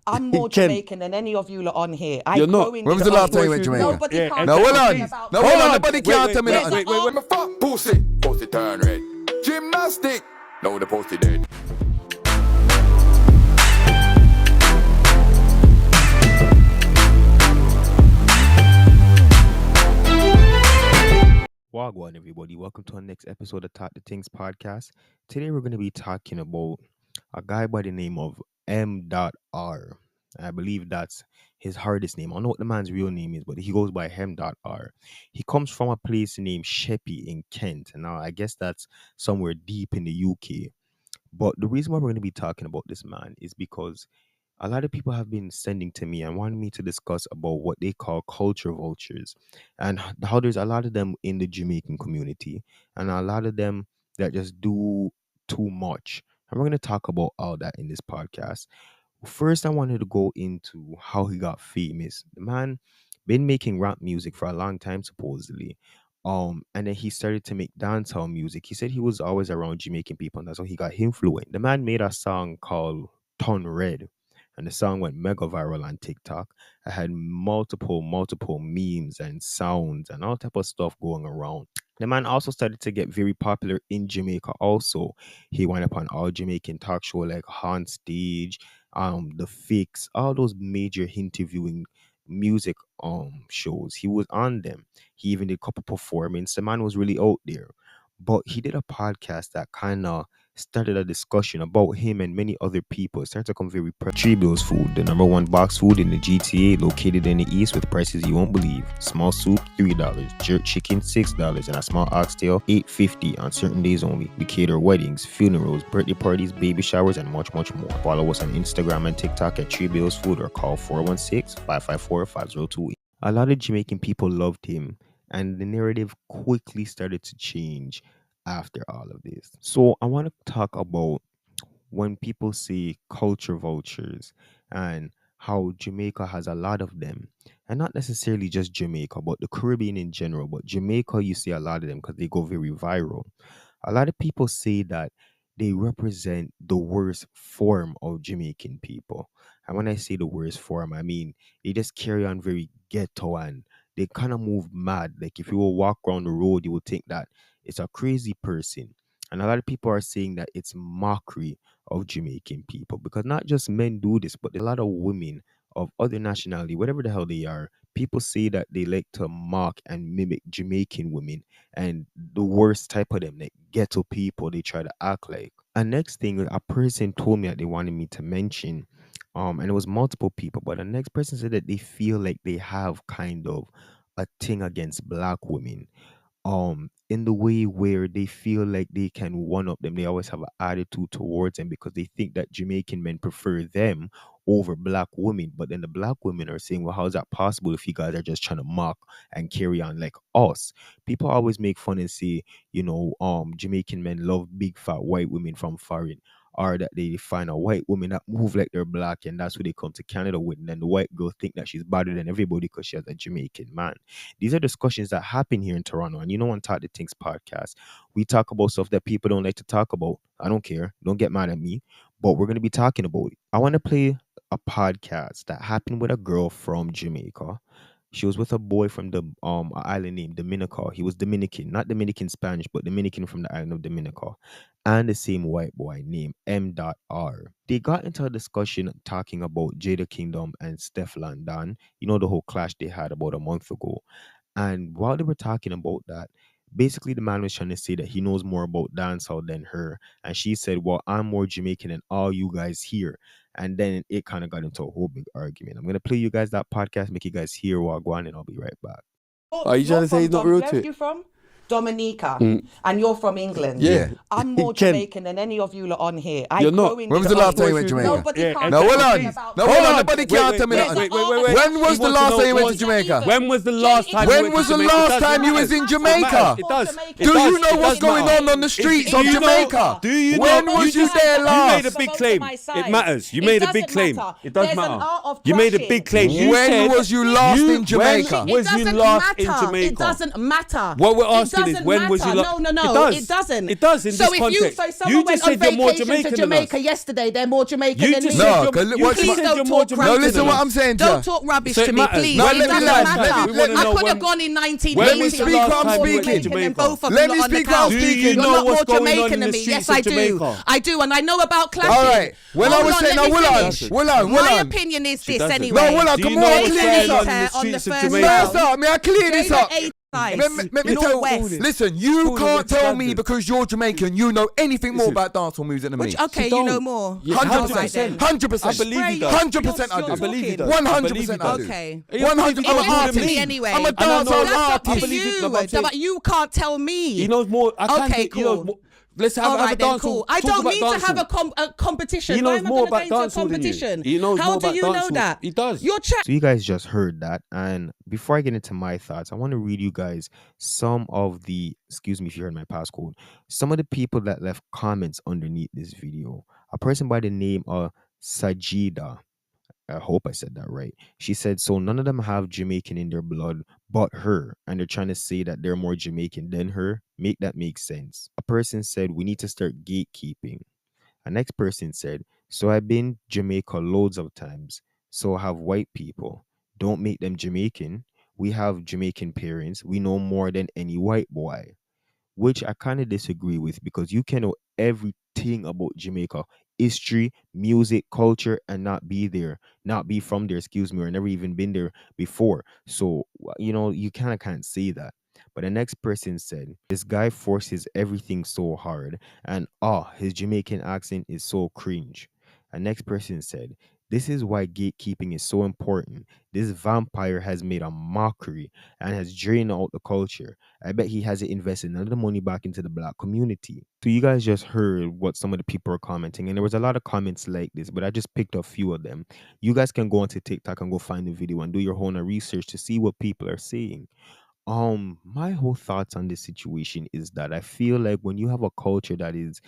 I'm more Jamaican than any of you lot on here. You're not. When was the last time you went to Jamaica? Nobody can't No, hold on. about No, hold on. Nobody can't tell me Wait, nothing. Wait. My fuck pussy. Pussy turn red. Gymnastic. Now the pussy dead. Wagwan, everybody. Welcome to our next episode of Talk the Things podcast. Today we're going to be talking about a guy by the name of M.R. I believe that's his hardest name. I don't know what the man's real name is, but he goes by M.R. He comes from a place named Sheppey in Kent. And now I guess that's somewhere deep in the UK. But the reason why we're going to be talking about this man is because a lot of people have been sending to me and wanting me to discuss about what they call culture vultures and how there's a lot of them in the Jamaican community and a lot of them that just do too much. And we're going to talk about all that in this podcast. First, I wanted to go into how he got famous. The man been making rap music for a long time, supposedly. And then he started to make dancehall music. He said he was always around Jamaican people, and that's how he got influenced. The man made a song called Turn Red, and the song went mega viral on TikTok. I had multiple memes and sounds and all type of stuff going around. The man also started to get very popular in Jamaica also. He went up on all Jamaican talk show like On Stage, The Fix, all those major interviewing music shows. He was on them. He even did a couple performances. The man was really out there. But he did a podcast that kind of started a discussion about him and many other people. It started to come very Tree Bills Food, the number one box food in the GTA, located in the east with prices you won't believe. Small soup $3, jerk chicken $6, and a small oxtail $8.50 on certain days only. We cater weddings, funerals, birthday parties, baby showers, and much more. Follow us on Instagram and TikTok at Tree Bills Food or call 416-554-5028. A lot of Jamaican people loved him, and the narrative quickly started to change after all of this. So I want to talk about when people say culture vultures and how Jamaica has a lot of them, and not necessarily just Jamaica, but the Caribbean in general. But Jamaica, you see a lot of them because they go very viral. A lot of people say that they represent the worst form of Jamaican people. And when I say the worst form, I mean they just carry on very ghetto and they kind of move mad. Like if you will walk around the road, you will think that it's a crazy person. And a lot of people are saying that it's mockery of Jamaican people because not just men do this, but a lot of women of other nationality, whatever the hell they are, people say that they like to mock and mimic Jamaican women and the worst type of them, like ghetto people, they try to act like. And next thing, a person told me that they wanted me to mention, and it was multiple people, but the next person said that they feel like they have kind of a thing against black women. In the way where they feel like they can one up them. They always have an attitude towards them because they think that Jamaican men prefer them over black women. But then the black women are saying, well, how is that possible if you guys are just trying to mock and carry on like us? People always make fun and say, Jamaican men love big fat white women from foreign, or that they find a white woman that move like they're black and that's who they come to Canada with. And then the white girl think that she's better than everybody because she has a Jamaican man. These are discussions that happen here in Toronto. And on Talk the Things podcast, we talk about stuff that people don't like to talk about. I don't care. Don't get mad at me. But we're going to be talking about it. I want to play a podcast that happened with a girl from Jamaica. She was with a boy from the island named Dominica. He was Dominican, not Dominican Spanish, but Dominican from the island of Dominica. And the same white boy named M.R. They got into a discussion talking about Jada Kingdom and Steph London. The whole clash they had about a month ago. And while they were talking about that, basically the man was trying to say that he knows more about dancehall than her. And she said, well, I'm more Jamaican than all you guys here. And then it kind of got into a whole big argument. I'm going to play you guys that podcast, make you guys hear Wagwan, and I'll be right back. Are you trying to say he's not real to Where are it? you from? Dominica, and you're from England. Yeah. I'm more Jamaican than any of you lot on here. You're not. When was the last time you went to Jamaica? Nobody can't No, hold on. about No, that. hold on. Nobody can't tell me Wait, nothing. wait. When was the last time you went to Jamaica? When was the last time When was the last time you was in Jamaica? It does. Do you know what's going on the streets of Jamaica? Do you know? When was you there You last? made a big claim. It matters. You made a big claim. It does matter. You made a big claim. When was you last in Jamaica? When was you last in Jamaica? It doesn't matter. What we're asking asking is, when was you? No, it doesn't. It does in so this context. So someone went on vacation to Jamaica yesterday, they're more Jamaican than me. No, please don't talk rubbish. No, listen what I'm saying. Don't talk rubbish to me, please. No, It doesn't matter. I could have gone in 1980. Let me speak while I'm speaking. Let me speak while I'm speaking. You're not more Jamaican than me. Yes, I do. I do, and I know about clashing. All right. When I was saying, no, Will my opinion is this anyway. No, Will, come on, clear this up. On the first May I clear this up? Let me tell you. Listen, you can't tell me because you're Jamaican you know anything more about dancehall music than me. Okay, you know more. 100%. 100%. I believe he does. 100% I do. I believe he does. 100% I do. Okay. 100%. I'm an artist. Anyway. I'm a dancehall artist. But you can't tell me. He knows more. Okay, cool. Let's have a dance. Cool. I don't need to have a competition. He knows more about dancehall than you. He knows How more do about you know that? He does. You're So you guys just heard that, and before I get into my thoughts, I want to read you guys some of the, excuse me if you heard my passcode, some of the people that left comments underneath this video. A person by the name of Sajida, I hope I said that right. She said, so none of them have Jamaican in their blood but her, and they're trying to say that they're more Jamaican than her. Make that make sense. A person said, we need to start gatekeeping. A next person said, so I've been Jamaica loads of times, so have white people. Don't make them Jamaican. We have Jamaican parents. We know more than any white boy. Which I kind of disagree with, because you can know everything about Jamaica, history, music, culture, and not be from there, or never even been there before. So, you kind of can't say that. But the next person said, this guy forces everything so hard, and his Jamaican accent is so cringe. A next person said, this is why gatekeeping is so important. This vampire has made a mockery and has drained out the culture. I bet he hasn't invested none of the money back into the black community. So you guys just heard what some of the people are commenting, and there was a lot of comments like this, but I just picked a few of them. You guys can go onto TikTok and go find the video and do your own research to see what people are saying. My whole thoughts on this situation is that I feel like when you have a culture that is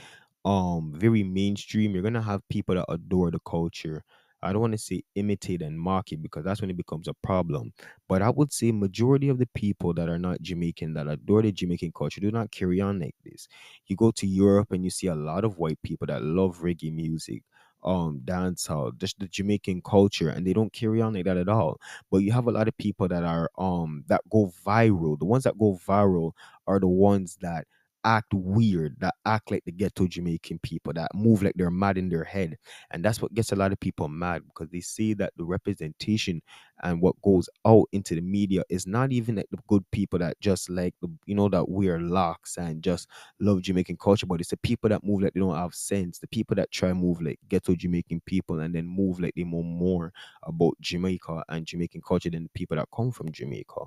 very mainstream, you're gonna have people that adore the culture. I don't want to say imitate and mock it, because that's when it becomes a problem. But I would say majority of the people that are not Jamaican, that adore the Jamaican culture, do not carry on like this. You go to Europe and you see a lot of white people that love reggae music, dancehall, just the Jamaican culture, and they don't carry on like that at all. But you have a lot of people that are that go viral. The ones that go viral are the ones that act weird, that act like the ghetto Jamaican people, that move like they're mad in their head. And that's what gets a lot of people mad, because they see that the representation and what goes out into the media is not even like the good people that just like that wear locks and just love Jamaican culture, but it's the people that move like they don't have sense, the people that try move like ghetto Jamaican people and then move like they know more about Jamaica and Jamaican culture than the people that come from Jamaica.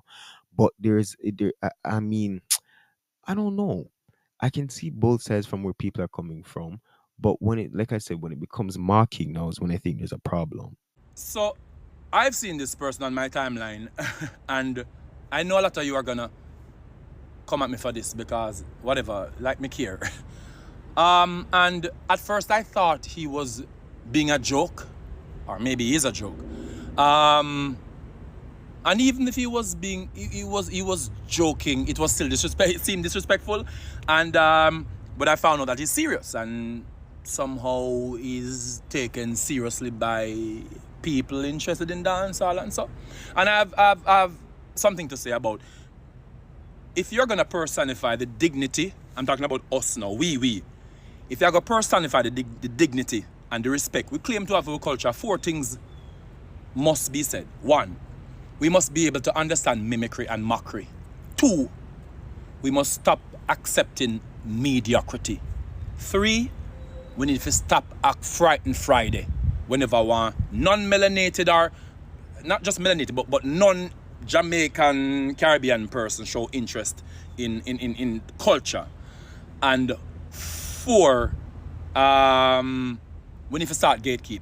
But I don't know. I can see both sides from where people are coming from, but when it becomes mocking now is when I think there's a problem. So, I've seen this person on my timeline, and I know a lot of you are gonna come at me for this because whatever, like me care. And at first I thought he was being a joke, or maybe he is a joke. And even if he was joking, it was still it seemed disrespectful. And but I found out that he's serious, and somehow he's taken seriously by people interested in dancehall and so. And I've something to say about, if you're gonna personify the dignity, I'm talking about us now, we. If you're gonna personify the dignity and the respect we claim to have our culture, 4 things must be said. 1, we must be able to understand mimicry and mockery. 2, we must stop accepting mediocrity. 3, we need to stop act frightened Friday whenever one non-melanated, or not just melanated, but non-Jamaican Caribbean person show interest in culture. And 4, we need to start gatekeep.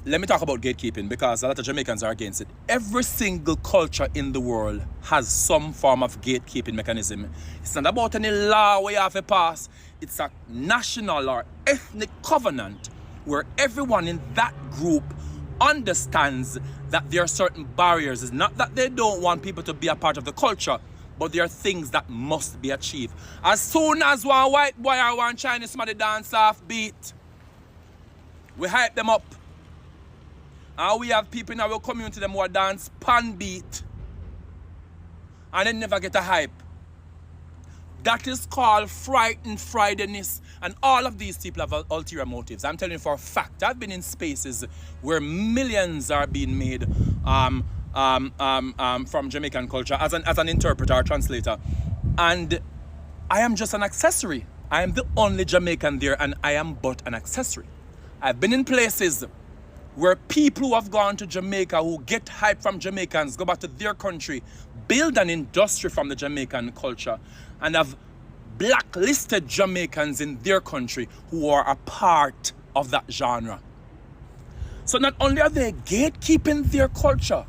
Let me talk about gatekeeping, because a lot of Jamaicans are against it. Every single culture in the world has some form of gatekeeping mechanism. It's not about any law where you have to pass. It's a national or ethnic covenant where everyone in that group understands that there are certain barriers. It's not that they don't want people to be a part of the culture, but there are things that must be achieved. As soon as one white boy or one Chinese somebody dance off beat, we hype them up. And we have people in our community them who dance pan beat and they never get a hype. That is called frightened Fridayness. And all of these people have ulterior motives. I'm telling you for a fact. I've been in spaces where millions are being made from Jamaican culture as an interpreter or translator. And I am just an accessory. I am the only Jamaican there, and I am but an accessory. I've been in places where people who have gone to Jamaica, who get hype from Jamaicans, go back to their country, build an industry from the Jamaican culture, and have blacklisted Jamaicans in their country who are a part of that genre. So not only are they gatekeeping their culture,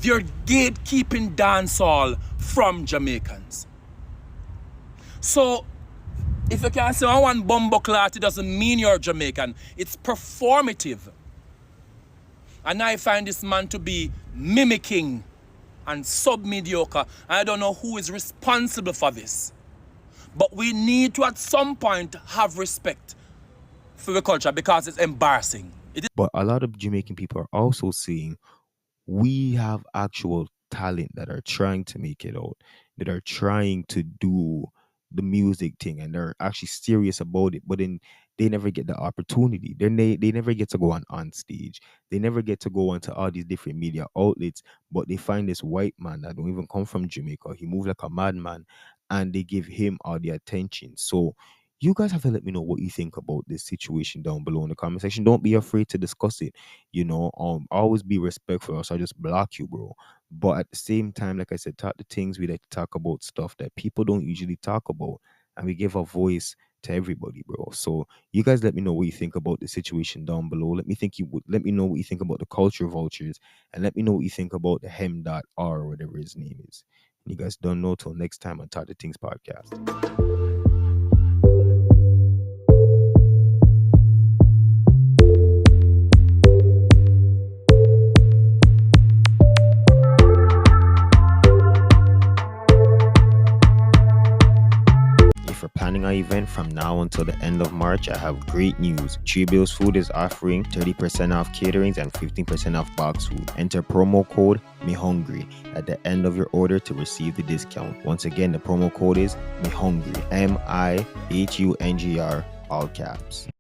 they're gatekeeping dancehall from Jamaicans. So if you can say one bumbo clot, it doesn't mean you're Jamaican. It's performative. And I find this man to be mimicking and sub-mediocre. I don't know who is responsible for this. But we need to, at some point, have respect for the culture because it's embarrassing. But a lot of Jamaican people are also saying we have actual talent that are trying to make it out, that are trying to do the music thing, and they're actually serious about it, but then they never get the opportunity. Then they never get to go on stage. They never get to go onto all these different media outlets, but they find this white man that don't even come from Jamaica. He moves like a madman, and they give him all the attention. So you guys have to let me know what you think about this situation down below in the comment section. Don't be afraid to discuss it. Always be respectful, or else I'll just block you, bro. But at the same time, like I said, talk the things we like to talk about, stuff that people don't usually talk about, and we give a voice to everybody, bro. So you guys let me know what you think about the situation down below. Let me know what you think about the culture vultures, and let me know what you think about the hem.r or whatever his name is. And you guys don't know till next time on Talk the Things podcast. Planning our event from now until the end of March, I have great news. Tree Bills Food is offering 30% off caterings and 15% off box food. Enter promo code MeHungry at the end of your order to receive the discount. Once again, the promo code is MeHungry, MIHUNGR, all caps.